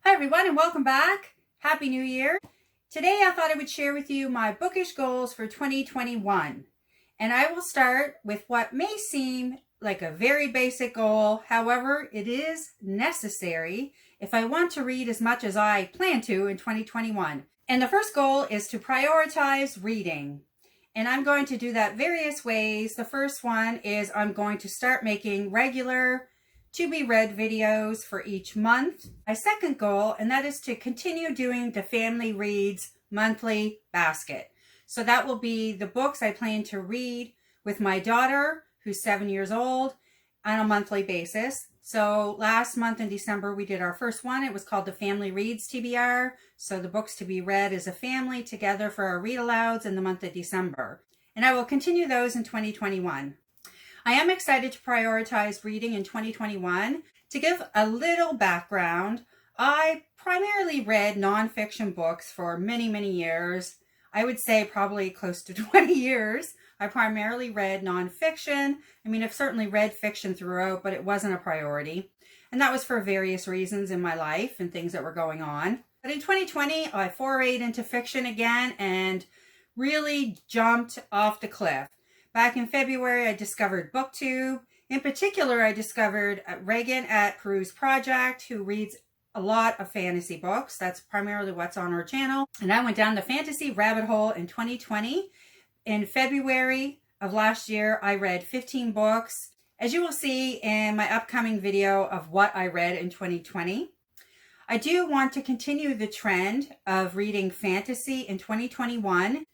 Hi everyone and welcome back. Happy New Year. Today I thought I would share with you my bookish goals for 2021. And I will start with what may seem like a very basic goal. However, it is necessary if I want to read as much as I plan to in 2021. And the first goal is to prioritize reading. And I'm going to do that various ways. The first one is I'm going to start making regular to be read videos for each month. My second goal, and that is to continue doing the Family Reads monthly basket. So that will be the books I plan to read with my daughter, who's 7 years old, on a monthly basis. So last month in December, we did our first one. It was called the Family Reads TBR. So the books to be read as a family together for our read alouds in the month of December. And I will continue those in 2021. I am excited to prioritize reading in 2021. To give a little background, I primarily read nonfiction books for many, many years. I would say probably close to 20 years. I primarily read nonfiction. I mean, I've certainly read fiction throughout, but it wasn't a priority. And that was for various reasons in my life and things that were going on. But in 2020, I forayed into fiction again and really jumped off the cliff. Back in February, I discovered Booktube. In particular, I discovered Reagan at Peru's Project, who reads a lot of fantasy books. That's primarily what's on her channel. And I went down the fantasy rabbit hole in 2020. In February of last year, I read 15 books, as you will see in my upcoming video of what I read in 2020. I do want to continue the trend of reading fantasy in 2021.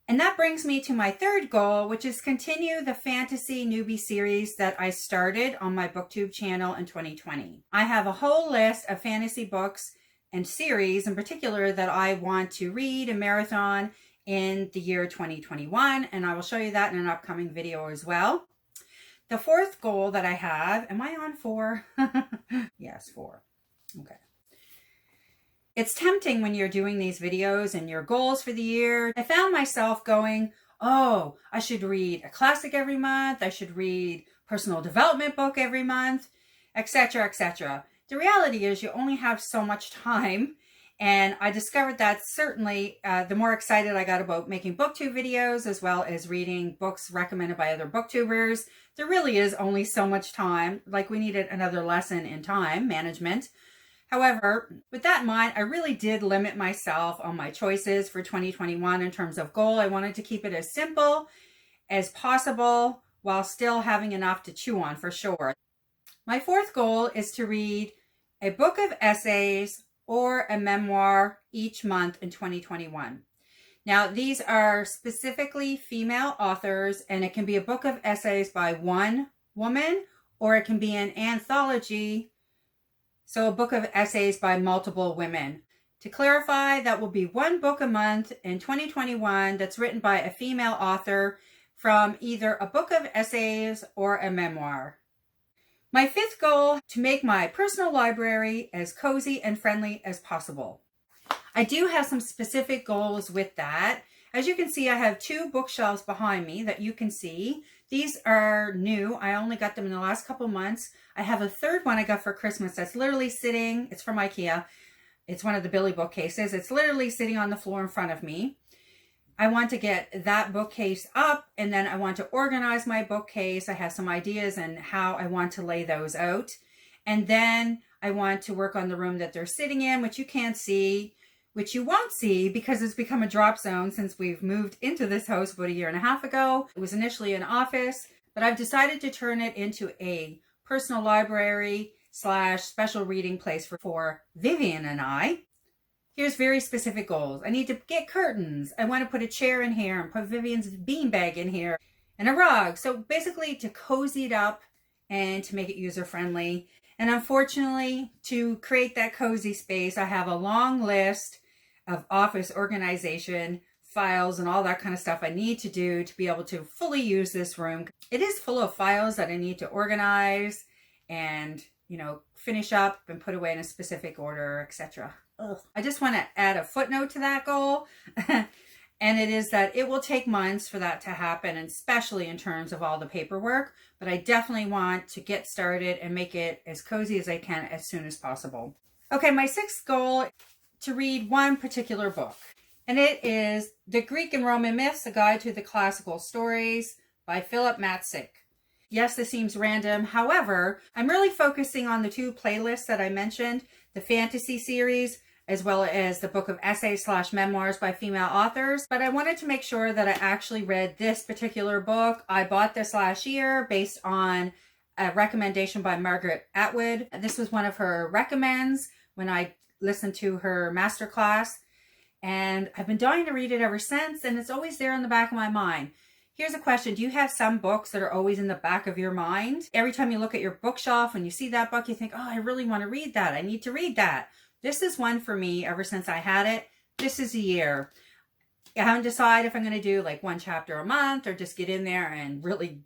And that brings me to my third goal, which is continue the fantasy newbie series that I started on my Booktube channel in 2020. I have a whole list of fantasy books and series in particular that I want to read and marathon in the year 2021, and I will show you that in an upcoming video as well. The fourth goal that I have, am I on 4? Yes, 4. Okay. It's tempting when you're doing these videos and your goals for the year. I found myself going, oh, I should read a classic every month. I should read personal development book every month, etc., etc. The reality is you only have so much time. And I discovered that certainly the more excited I got about making Booktube videos, as well as reading books recommended by other Booktubers, there really is only so much time. Like we needed another lesson in time management. However, with that in mind, I really did limit myself on my choices for 2021 in terms of goal. I wanted to keep it as simple as possible while still having enough to chew on for sure. My fourth goal is to read a book of essays or a memoir each month in 2021. Now, these are specifically female authors, and it can be a book of essays by one woman, or it can be an anthology. So a book of essays by multiple women. To clarify, that will be one book a month in 2021 that's written by a female author from either a book of essays or a memoir. My fifth goal, to make my personal library as cozy and friendly as possible. I do have some specific goals with that. As you can see, I have 2 bookshelves behind me that you can see. These are new. I only got them in the last couple months. I have a third one I got for Christmas that's literally sitting, it's from IKEA. It's one of the Billy bookcases. It's literally sitting on the floor in front of me. I want to get that bookcase up, and then I want to organize my bookcase. I have some ideas on how I want to lay those out. And then I want to work on the room that they're sitting in, which you can't see, which you won't see because it's become a drop zone since we've moved into this house about 1.5 years ago. It was initially an office, but I've decided to turn it into a personal library / special reading place for Vivian and I. Here's very specific goals. I need to get curtains. I want to put a chair in here and put Vivian's beanbag in here and a rug. So basically to cozy it up and to make it user-friendly. And unfortunately, to create that cozy space, I have a long list of office organization files and all that kind of stuff I need to do to be able to fully use this room. It is full of files that I need to organize and, finish up and put away in a specific order, etc. I just want to add a footnote to that goal. And it is that it will take months for that to happen, and especially in terms of all the paperwork. But I definitely want to get started and make it as cozy as I can as soon as possible. Okay, my sixth goal, to read one particular book. And it is The Greek and Roman Myths, A Guide to the Classical Stories by Philip Matsick. Yes, this seems random. However, I'm really focusing on the two playlists that I mentioned, the fantasy series, as well as the book of essays/memoirs by female authors. But I wanted to make sure that I actually read this particular book. I bought this last year based on a recommendation by Margaret Atwood. This was one of her recommends when I listened to her masterclass. And I've been dying to read it ever since, and it's always there in the back of my mind. Here's a question. Do you have some books that are always in the back of your mind? Every time you look at your bookshelf and you see that book, you think, oh, I really want to read that. I need to read that. This is one for me ever since I had it. This is a year. I haven't decided if I'm going to do like one chapter a month or just get in there and really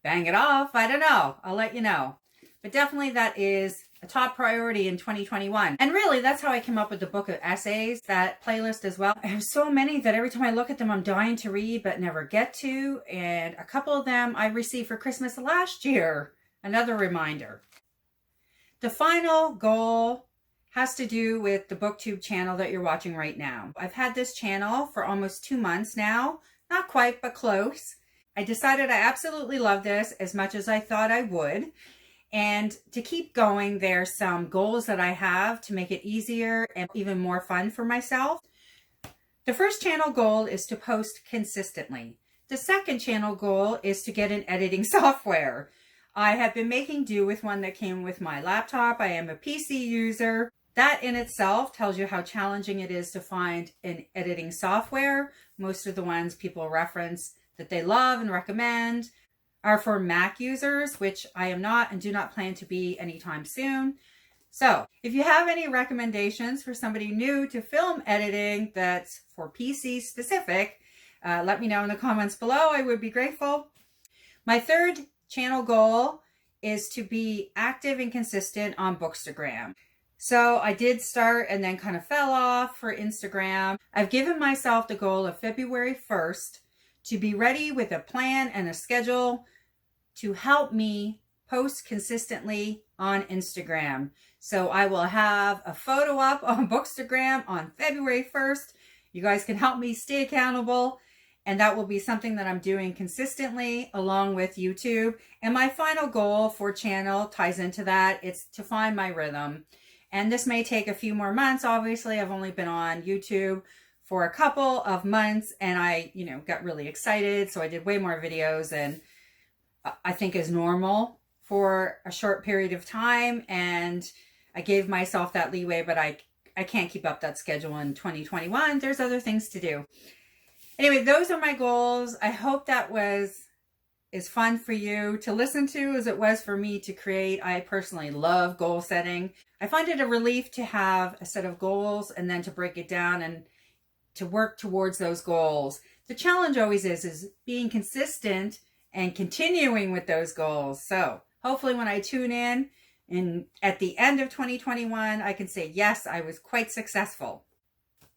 bang it off. I don't know. I'll let you know. But definitely that is a top priority in 2021. And really, that's how I came up with the book of essays, that playlist as well. I have so many that every time I look at them, I'm dying to read, but never get to. And a couple of them I received for Christmas last year. Another reminder. The final goal has to do with the Booktube channel that you're watching right now. I've had this channel for almost 2 months now. Not quite, but close. I decided I absolutely love this as much as I thought I would. And to keep going, there's some goals that I have to make it easier and even more fun for myself. The first channel goal is to post consistently. The second channel goal is to get an editing software. I have been making do with one that came with my laptop. I am a PC user. That in itself tells you how challenging it is to find an editing software. Most of the ones people reference that they love and recommend are for Mac users, which I am not and do not plan to be anytime soon. So if you have any recommendations for somebody new to film editing that's for PC specific, let me know in the comments below. I would be grateful. My third channel goal is to be active and consistent on Bookstagram. So I did start and then kind of fell off for Instagram. I've given myself the goal of February 1st to be ready with a plan and a schedule to help me post consistently on Instagram. So I will have a photo up on Bookstagram on February 1st. You guys can help me stay accountable, and that will be something that I'm doing consistently along with YouTube. And my final goal for channel ties into that. It's to find my rhythm. And this may take a few more months. Obviously, I've only been on YouTube for a couple of months, and I, got really excited. So I did way more videos than I think is normal for a short period of time. And I gave myself that leeway, but I can't keep up that schedule in 2021. There's other things to do. Anyway, those are my goals. I hope that was as fun for you to listen to as it was for me to create. I personally love goal setting. I find it a relief to have a set of goals and then to break it down and to work towards those goals. The challenge always is being consistent and continuing with those goals. So hopefully when I tune in and at the end of 2021, I can say, yes, I was quite successful.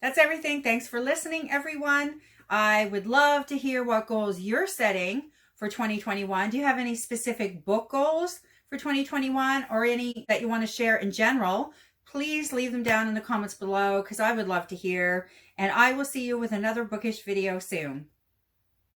That's everything. Thanks for listening, everyone. I would love to hear what goals you're setting for 2021. Do you have any specific book goals for 2021 or any that you want to share in general? Please leave them down in the comments below because I would love to hear. And I will see you with another bookish video soon.